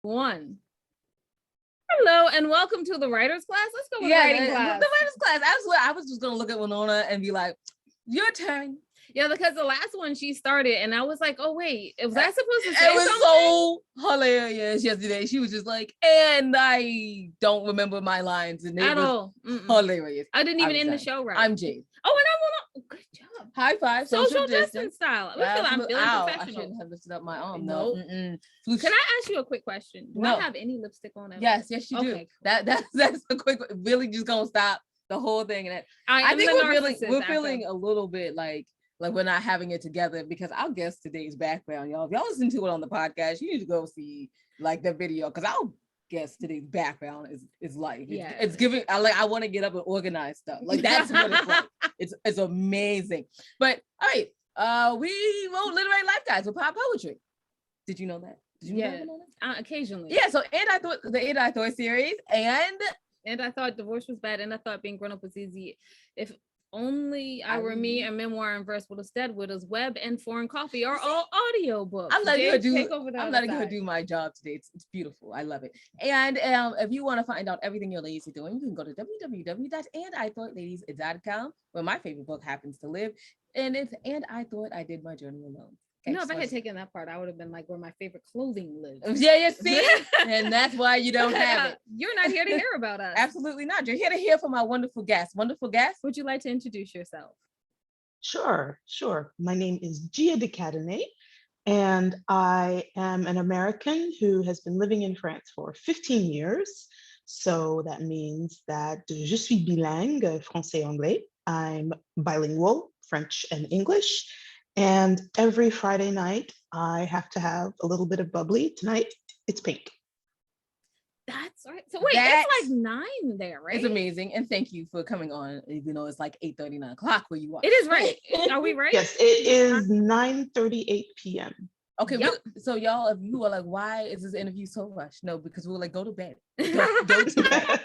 One. Hello and welcome to the writer's class. Let's go with writing class. The writer's class. I was just gonna look at Winona and be like, your turn. Yeah, because the last one she started and I was like, oh wait, was I supposed to say it was something? So hilarious yesterday. She was just like, and I don't remember my lines and it at was all. hilarious. I didn't even end the show right. I'm Jade. Oh, and I want to good job. High five. Social distance style. I'm feeling professional. I shouldn't have lifted up my arm. No. Can I ask you a quick question? Do I have any lipstick on? Yes, you do. Cool. That's a quick. Really, just gonna stop the whole thing. And I think we're feeling a little bit like we're not having it together because I'll guess today's background, y'all. If y'all listen to it on the podcast, you need to go see like the video because I'll guess today's background is like it's giving. I want to get up and organize stuff. Like that's what it's like. It's amazing. But all right, we wrote literary life guides with pop poetry. Did you know that? Did you know that? Occasionally. Yeah. So and I thought the And I Thought series and I thought divorce was bad and I thought being grown up was easy. If only I were me, and memoir and verse with us with us web and foreign coffee are all audio books. I'm letting her do my job today. It's beautiful. I love it. And if you want to find out everything your ladies are doing, you can go to www.andithoughtLadies.com, where my favorite book happens to live. And it's And I Thought I Did My Journey Alone. Okay, if I had taken that part, I would have been like where my favorite clothing lives. Yeah, you see? And that's why you don't have it. You're not here to hear about us. Absolutely not. You're here to hear from our wonderful guest. Wonderful guest. Would you like to introduce yourself? Sure. My name is Gia de Cadenet, and I am an American who has been living in France for 15 years. So that means that je suis bilingue, français-anglais. I'm bilingual, French and English. And every Friday night, I have to have a little bit of bubbly. Tonight, it's pink. That's right. So wait, it's like 9 there, right? It's amazing. And thank you for coming on, even though it's like 8:30, 9 o'clock where you are. It is right. Are we right? Yes, it is 9:38 p.m. Okay, so y'all, if you were like, why is this interview so rushed? No, because we were like, go to bed. Go to bed.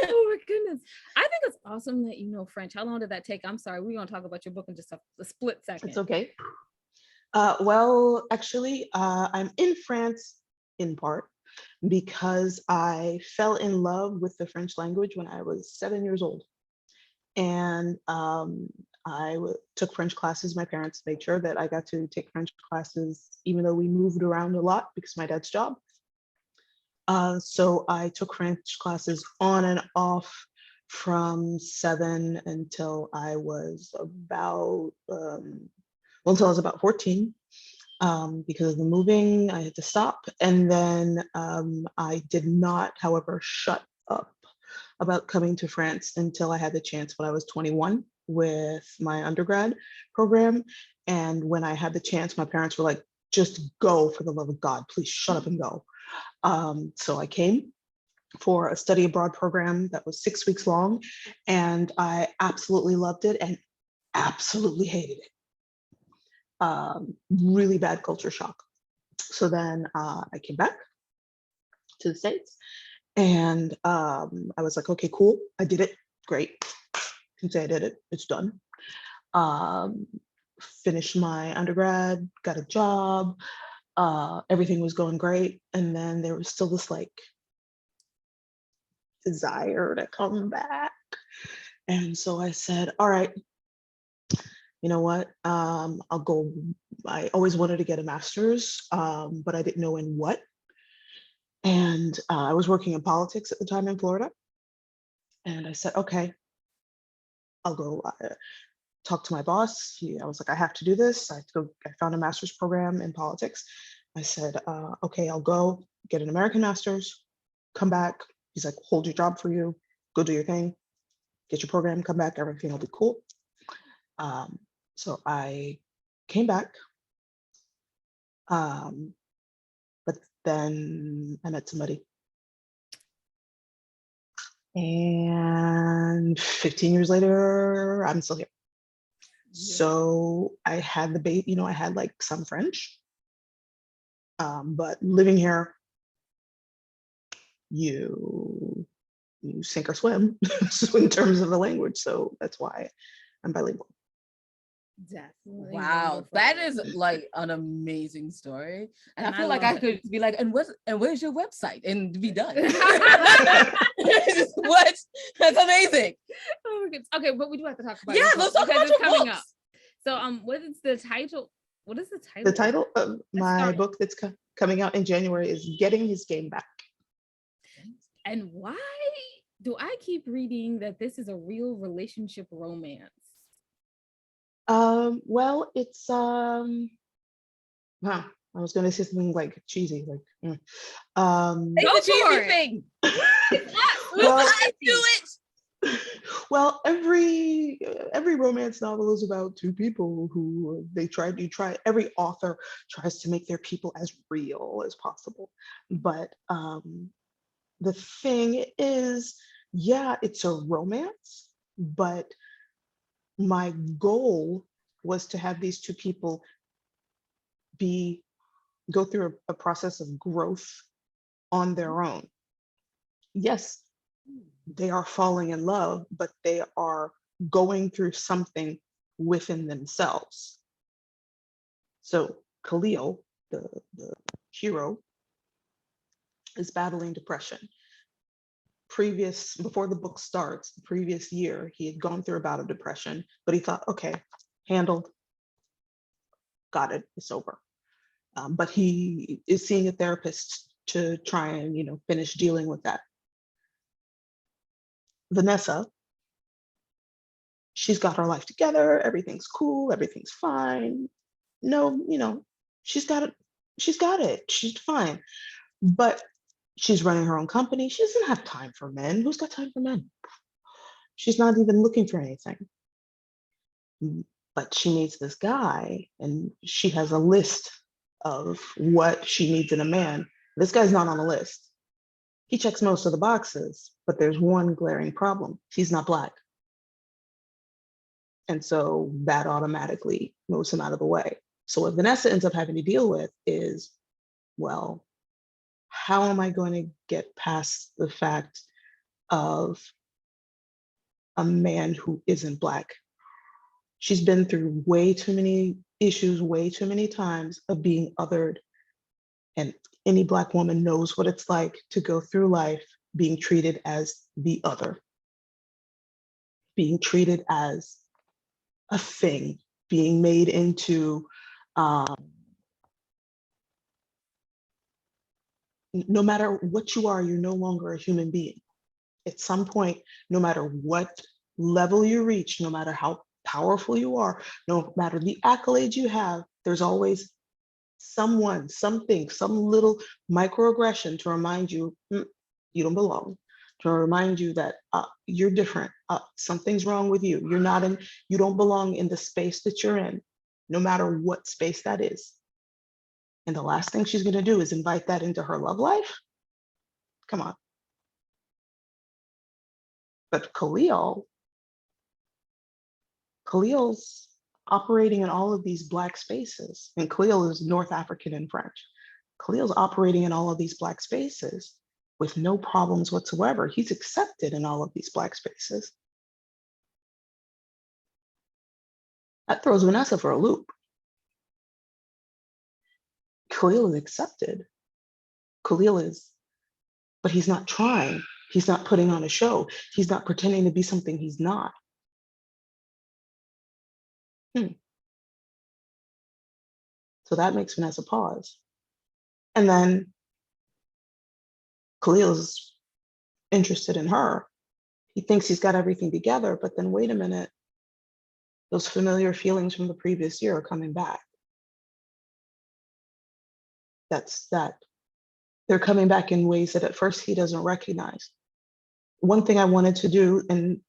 Oh my goodness. I think it's awesome that you know French. How long did that take? I'm sorry, we're going to talk about your book in just a split second. It's okay. Well, actually, I'm in France in part because I fell in love with the French language when I was 7 years old. And I took French classes. My parents made sure that I got to take French classes, even though we moved around a lot because of my dad's job. So I took French classes on and off from 7 until I was about, until I was about 14. Because of the moving, I had to stop. And then I did not, however, shut up about coming to France until I had the chance when I was 21 with my undergrad program. And when I had the chance, my parents were like, just go, for the love of God, please shut up and go. So I came for a study abroad program that was 6 weeks long, and I absolutely loved it and absolutely hated it. Really bad culture shock. So then I came back to the States, and I was like, okay, cool, I did it, great. Can say I did it, it's done. Finished my undergrad, got a job. Everything was going great. And then there was still this like desire to come back. And so I said, all right, you know what? I'll go. I always wanted to get a master's, but I didn't know in what. And I was working in politics at the time in Florida. And I said, okay, I'll go talk to my boss. I was like, I have to do this. I found a master's program in politics. I said, okay, I'll go get an American master's, come back. He's like, hold your job for you, go do your thing, get your program, come back, everything will be cool. So I came back, but then I met somebody. And 15 years later, I'm still here. So I had the base, I had like some French, but living here, you sink or swim in terms of the language. So that's why I'm bilingual. Definitely. Wow, that is like an amazing story, and I feel like I could be like, and where's your website, and be done. What? That's amazing. Oh my goodness. Okay, but we do have to talk about let's talk about your coming books. Up. So what is the title? What is the title? The title of my book that's coming out in January is Getting His Game Back. And why do I keep reading that this is a real relationship romance? Well, it's I was gonna say something like cheesy, like Say the cheesy thing. Well, I do it. Well, every romance novel is about two people who every author tries to make their people as real as possible. But the thing is, yeah, it's a romance, but my goal was to have these two people go through a process of growth on their own. Yes, they are falling in love, but they are going through something within themselves. So Khalil, the hero, is battling depression. Before the book starts, the previous year, he had gone through a bout of depression, but he thought, okay, handled, got it, it's over. But he is seeing a therapist to try and, finish dealing with that. Vanessa, she's got her life together, everything's cool, everything's fine. No, she's got it, she's fine. But she's running her own company. She doesn't have time for men. Who's got time for men? She's not even looking for anything. But she meets this guy, and she has a list of what she needs in a man. This guy's not on the list. He checks most of the boxes, but there's one glaring problem. He's not Black. And so that automatically moves him out of the way. So what Vanessa ends up having to deal with is, well, how am I going to get past the fact of a man who isn't Black? She's been through way too many issues, way too many times of being othered. And any Black woman knows what it's like to go through life being treated as the other, being treated as a thing, being made into, no matter what you are, you're no longer a human being. At some point, no matter what level you reach, no matter how powerful you are, no matter the accolades you have, there's always someone, something, some little microaggression to remind you, you don't belong, to remind you that you're different, something's wrong with you. You don't belong in the space that you're in, no matter what space that is. And the last thing she's gonna do is invite that into her love life? Come on. But Khalil's operating in all of these Black spaces, and Khalil is North African and French. Khalil's operating in all of these Black spaces with no problems whatsoever. He's accepted in all of these Black spaces. That throws Vanessa for a loop. Khalil is accepted. But he's not trying. He's not putting on a show. He's not pretending to be something he's not. So that makes Vanessa pause. And then Khalil's interested in her. He thinks he's got everything together, but then wait a minute, those familiar feelings from the previous year are coming back. They're coming back in ways that at first he doesn't recognize. One thing I wanted to do, and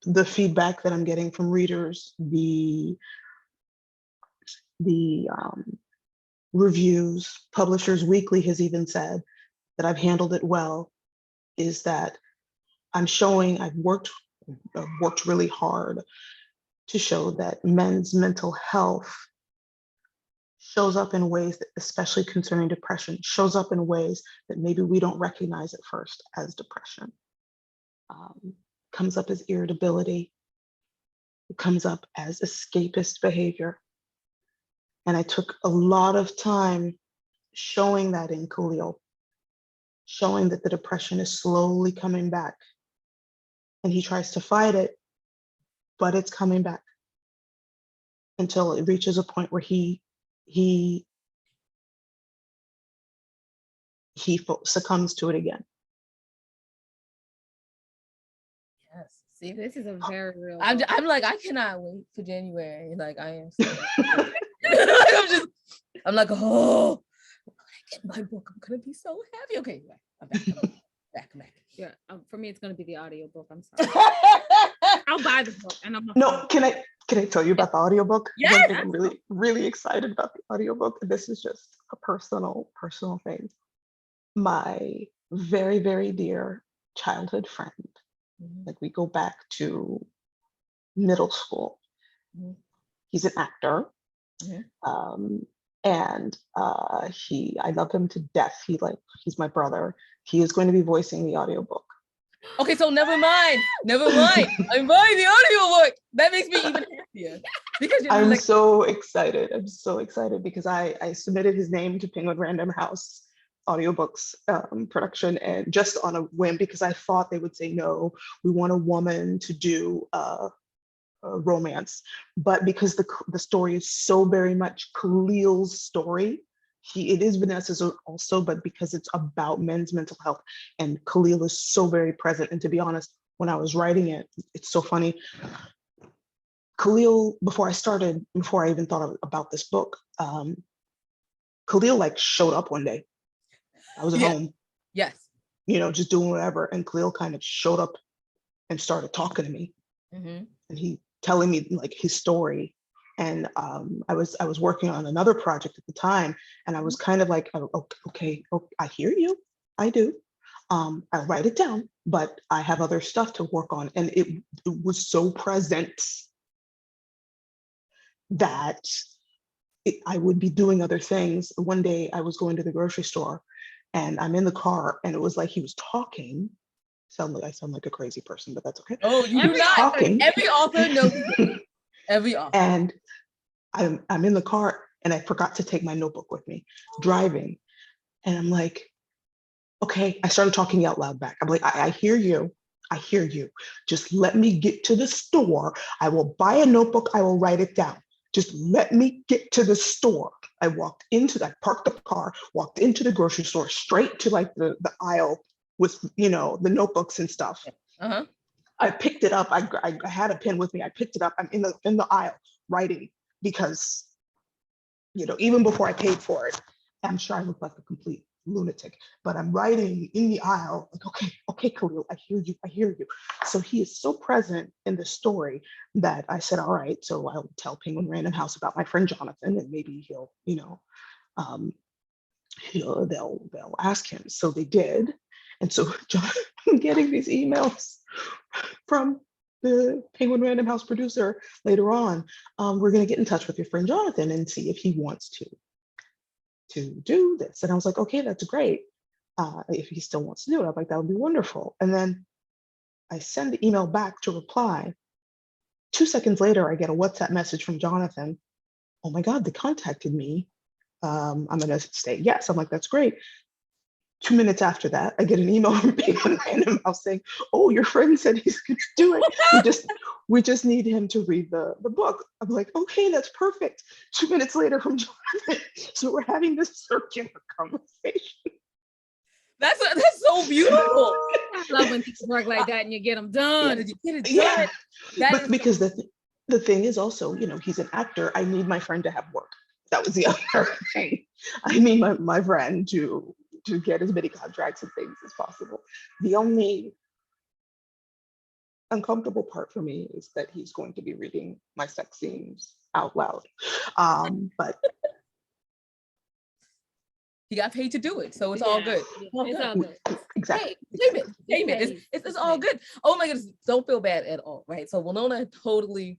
the feedback that I'm getting from readers, the reviews, Publishers Weekly has even said that I've handled it well, is that I've worked really hard to show that men's mental health shows up in ways that, especially concerning depression, shows up in ways that maybe we don't recognize at first as depression. Comes up as irritability, it comes up as escapist behavior. And I took a lot of time showing that in Khalil, showing that the depression is slowly coming back. And he tries to fight it, but it's coming back until it reaches a point where he succumbs to it again. Yes. See, This is a very real. I'm like, I cannot wait for January. Like, I am so I'm like, oh, when I get my book, I'm gonna be so happy. Okay, I'm back. Yeah, for me, it's gonna be the audiobook. I'm sorry. I'll buy the book, and I'm not. No, can I tell you about the audiobook? Yes. I'm really, really excited about the audiobook. This is just a personal thing. My very, very dear childhood friend, like we go back to middle school. He's an actor. And I love him to death. He's my brother. He is going to be voicing the audiobook. Okay, so never mind. I'm buying the audiobook. That makes me even happier. Because I'm so excited. Because I submitted his name to Penguin Random House audiobooks production, and just on a whim, because I thought they would say, no, we want a woman to do romance. But because the story is so very much Khalil's story, it is Vanessa's also, but because it's about men's mental health, and Khalil is so very present. And to be honest, when I was writing it, it's so funny. Khalil, before I even thought about this book, Khalil like showed up one day. I was at home. Yes. Just doing whatever. And Khalil kind of showed up and started talking to me. And he telling me like his story. And I was working on another project at the time, and I was kind of like, okay, I hear you, I do. I'll write it down, but I have other stuff to work on. And it was so present that I would be doing other things. One day I was going to the grocery store, and I'm in the car, and it was like he was talking. I sound like a crazy person, but that's okay. Oh, you do not. Talking. Every author knows. Every author. And I'm in the car, and I forgot to take my notebook with me, driving. And I'm like, okay, I started talking out loud back. I'm like, I hear you. Just let me get to the store. I will buy a notebook. I will write it down. Just let me get to the store. I parked the car, walked into the grocery store, straight to like the aisle with, the notebooks and stuff. I picked it up. I had a pen with me. I picked it up. I'm in the aisle writing, because, even before I paid for it, I'm sure I look like a complete lunatic, but I'm writing in the aisle, like, okay, Khalil, I hear you. So he is so present in the story that I said, all right, so I'll tell Penguin Random House about my friend Jonathan, and maybe they'll ask him. So they did. And so I'm getting these emails from the Penguin Random House producer later on. We're going to get in touch with your friend Jonathan and see if he wants to do this. And I was like, okay, that's great. If he still wants to do it, I'm like, that would be wonderful. And then I send the email back to reply. 2 seconds later, I get a WhatsApp message from Jonathan. Oh my God, they contacted me. I'm going to say yes. I'm like, that's great. 2 minutes after that, I get an email from Penguin Random House saying, oh, your friend said he's going to do it. We just need him to read the book. I'm like, okay, that's perfect. 2 minutes later from Jonathan. So we're having this circular conversation. That's so beautiful. I love when things work like that and you get them done. You get it done. But because the thing is also, he's an actor. I need my friend to have work. That was the other thing. I need my friend to get as many contracts and things as possible. The only uncomfortable part for me is that he's going to be reading my sex scenes out loud. But he got paid to do it, so it's all good. It's all good. Exactly. Hey, it's all good. Oh my goodness, don't feel bad at all, right? So Winona totally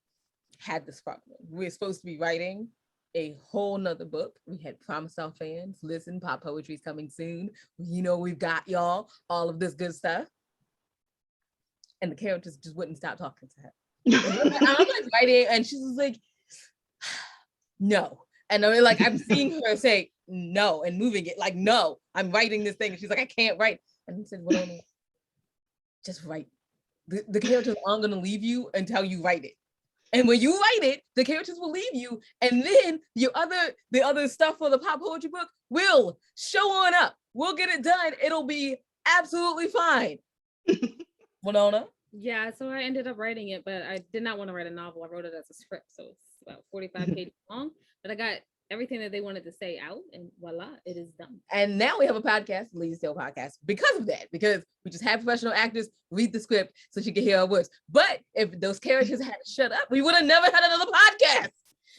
had this problem. We were supposed to be writing a whole nother book. We had promised our fans, listen, pop poetry is coming soon. We've got y'all, all of this good stuff. And the characters just wouldn't stop talking to her. I'm like writing, and she's like, no. And I'm like, I'm seeing her say no and moving it like, no, I'm writing this thing. And she's like, I can't write. And I said, well, just write. The characters aren't going to leave you until you write it. And when you write it, the characters will leave you. And then the other stuff for the pop poetry book will show on up. We'll get it done. It'll be absolutely fine. Winona? Yeah, so I ended up writing it, but I did not want to write a novel. I wrote it as a script, so it's about 45 pages long. But I got everything that they wanted to say out, and voila, it is done. And now we have a podcast, Lady's Tale Podcast, because of that, because we just have professional actors read the script so she can hear our words. But if those characters had shut up, we would have never had another podcast.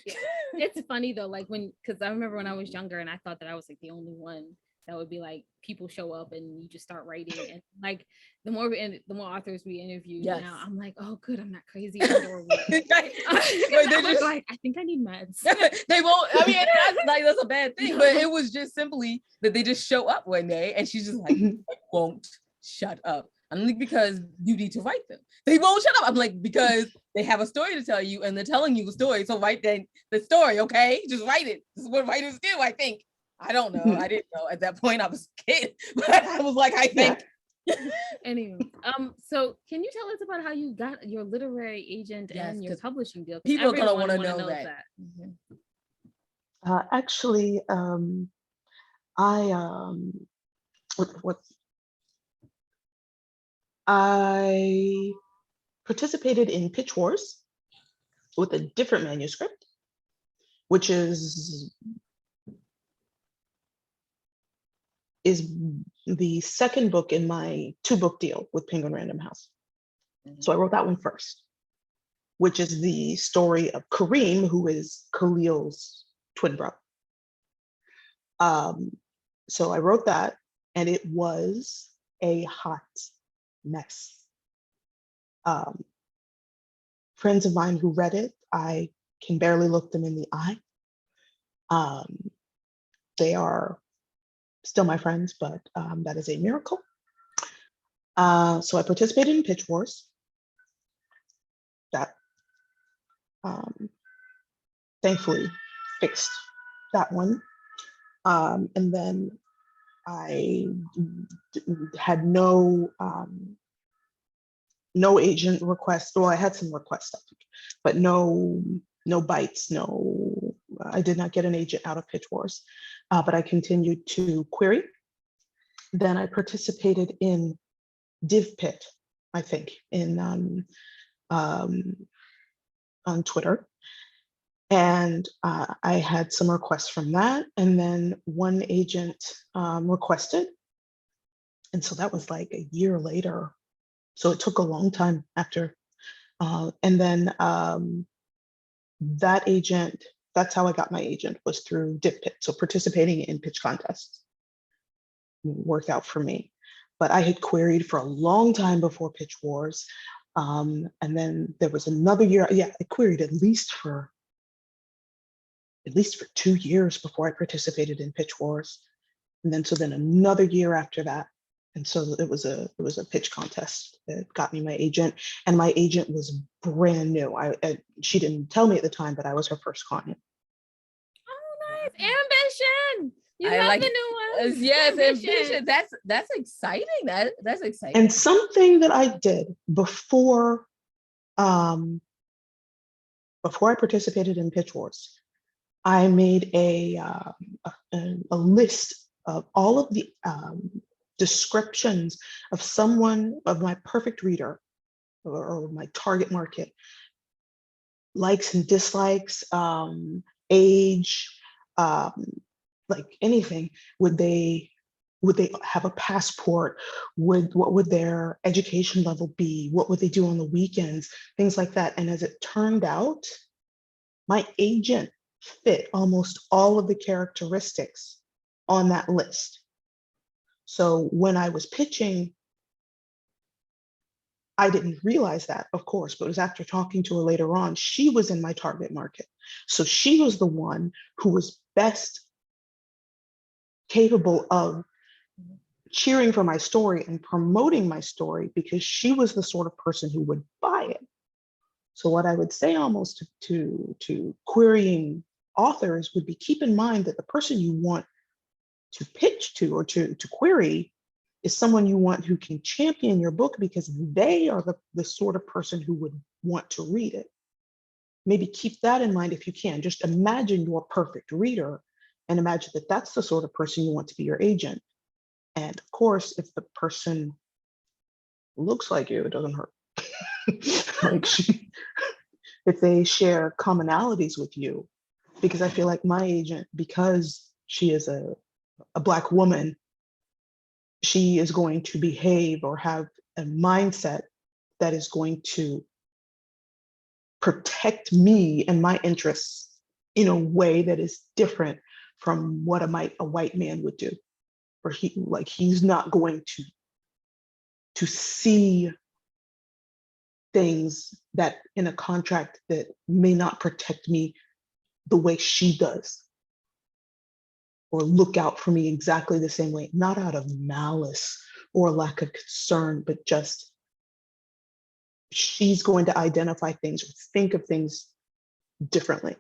Yeah. It's funny though, like because I remember when I was younger and I thought that I was like the only one that would be like, people show up and you just start writing, and like the more authors we interview, now I'm like, oh good, I'm not crazy. Or They're just like, I think I need meds. They won't. I mean, that's a bad thing, but it was just simply that they just show up one day and she's just like, won't shut up. I'm like, because you need to write them. They won't shut up. I'm like, because they have a story to tell you and they're telling you a story. So write the story, okay? Just write it. This is what writers do, I think. I don't know. I didn't know at that point. I was a kid, but I was like, I think. Anyway, so can you tell us about how you got your literary agent and your publishing deal? People are gonna want to know that. Actually, I participated in PitchWars with a different manuscript, which is the second book in my 2-book deal with Penguin Random House. So I wrote that one first, which is the story of Kareem, who is Khalil's twin brother. So I wrote that, and it was a hot mess. Friends of mine who read it, I can barely look them in the eye. They are still my friends, but that is a miracle. So I participated in PitchWars. That thankfully fixed that one. And then I had no agent requests. Well, I had some requests, but no bites, I did not get an agent out of PitchWars, but I continued to query. Then I participated in DivPit, I think, on Twitter. And I had some requests from that. And then one agent requested. And so that was like a year later. So it took a long time after. And then that agent, that's how I got my agent, was through DivPit. So participating in pitch contests worked out for me. But I had queried for a long time before PitchWars. And then there was another year. Yeah, I queried at least for 2 years before I participated in PitchWars. And then another year after that. And so it was a pitch contest that got me my agent, and my agent was brand new. She didn't tell me at the time, but I was her first client. Oh, nice ambition! You have the new one. Yes, ambition. That's exciting. That's exciting. And something that I did before I participated in PitchWars, I made a list of all of the descriptions of my perfect reader or my target market, likes and dislikes, age, like anything. Would they have a passport? What would their education level be? What would they do on the weekends? Things like that. And as it turned out, my agent fit almost all of the characteristics on that list. So when I was pitching, I didn't realize that, of course, but it was after talking to her later on. She was in my target market. So she was the one who was best capable of cheering for my story and promoting my story, because she was the sort of person who would buy it. So what I would say almost to querying authors would be, keep in mind that the person you want to pitch to or to query is someone you want who can champion your book, because they are the sort of person who would want to read it. Maybe keep that in mind if you can. Just imagine your perfect reader and imagine that that's the sort of person you want to be your agent. And of course, if the person looks like you, it doesn't hurt. Like if they share commonalities with you, because I feel like my agent, because she is a Black woman, she is going to behave or have a mindset that is going to protect me and my interests in a way that is different from what a white man would do. Or he's not going to see things that in a contract that may not protect me the way she does, or look out for me exactly the same way, not out of malice or lack of concern, but just she's going to identify things or think of things differently.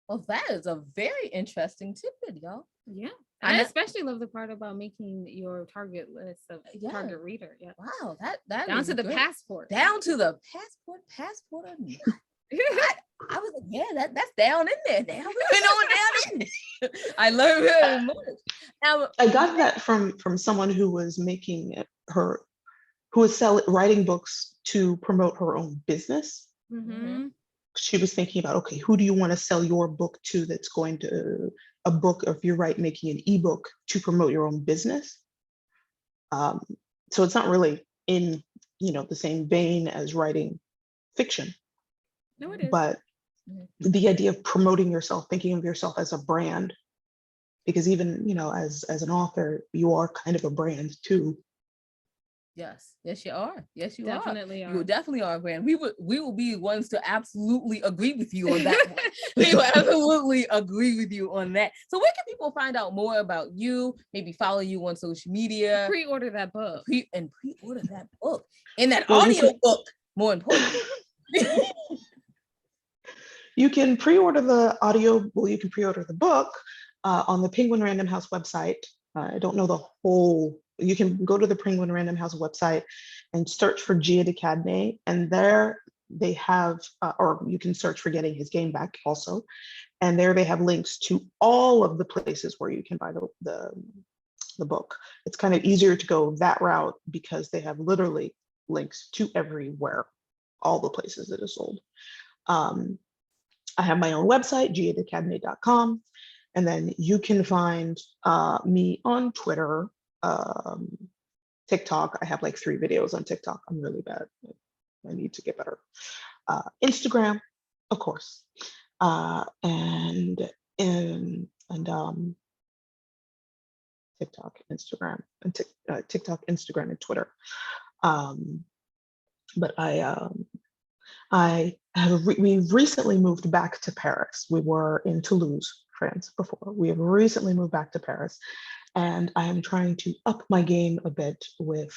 Well, that is a very interesting tidbit, y'all. Yeah. I especially love the part about making your target list of target reader. Yeah. Wow, that down to the great. Passport. Down to the passport. I was like, yeah, that's down in there. Down in there. I learned very much. I got that from someone who was writing books to promote her own business. Mm-hmm. She was thinking about, okay, who do you want to sell your book to that's going to, a book, if you're making an ebook to promote your own business. So it's not really in, the same vein as writing fiction. No, it is. But the idea of promoting yourself, thinking of yourself as a brand, because even, as an author, you are kind of a brand too. Yes, you are. Yes, you definitely are. You definitely are a brand. We will be ones to absolutely agree with you on that one. We will absolutely agree with you on that. So where can people find out more about you? Maybe follow you on social media. Pre-order that book. Pre-order that book. And that audio book, more importantly. You can pre-order the audio, you can pre-order the book on the Penguin Random House website. I don't know the whole, you can go to the Penguin Random House website and search for Gia de Cadenet, and there they have, or you can search for Getting His Game Back also, and there they have links to all of the places where you can buy the book. It's kind of easier to go that route because they have literally links to everywhere, all the places it is sold. I have my own website, giadecadenet.com. And then you can find me on Twitter, TikTok. I have like 3 videos on TikTok. I'm really bad. I need to get better. Instagram, of course. And TikTok, Instagram, and TikTok, Instagram, and Twitter. But we've recently moved back to Paris. We were in Toulouse, France before. We have recently moved back to Paris, and I am trying to up my game a bit with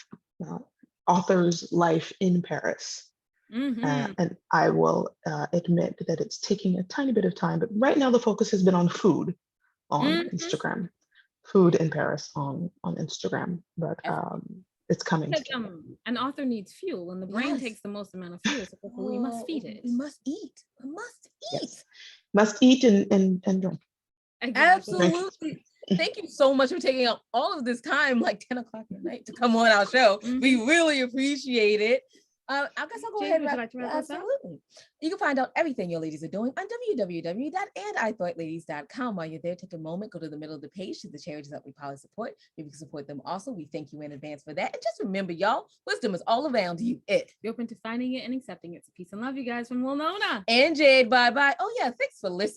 author's life in Paris. Mm-hmm. And I will admit that it's taking a tiny bit of time, but right now the focus has been on food on Instagram, food in Paris on Instagram, but it's coming. An author needs fuel, and the brain takes the most amount of fuel, so we must feed it. We must eat. We must eat. Yes. Must eat and drink. Exactly. Absolutely. Thank you so much for taking up all of this time, like 10 o'clock at night, to come on our show. Mm-hmm. We really appreciate it. I guess I'll go ahead and wrap this up. Absolutely. You can find out everything your ladies are doing on www.andithoughtladdies.com. While you're there, take a moment, go to the middle of the page to the charities that we probably support. Maybe you can support them also. We thank you in advance for that. And just remember, y'all, wisdom is all around you. Be open to finding it and accepting it. So peace and love, you guys, from Winona and Jade. Bye-bye. Oh, yeah, thanks for listening.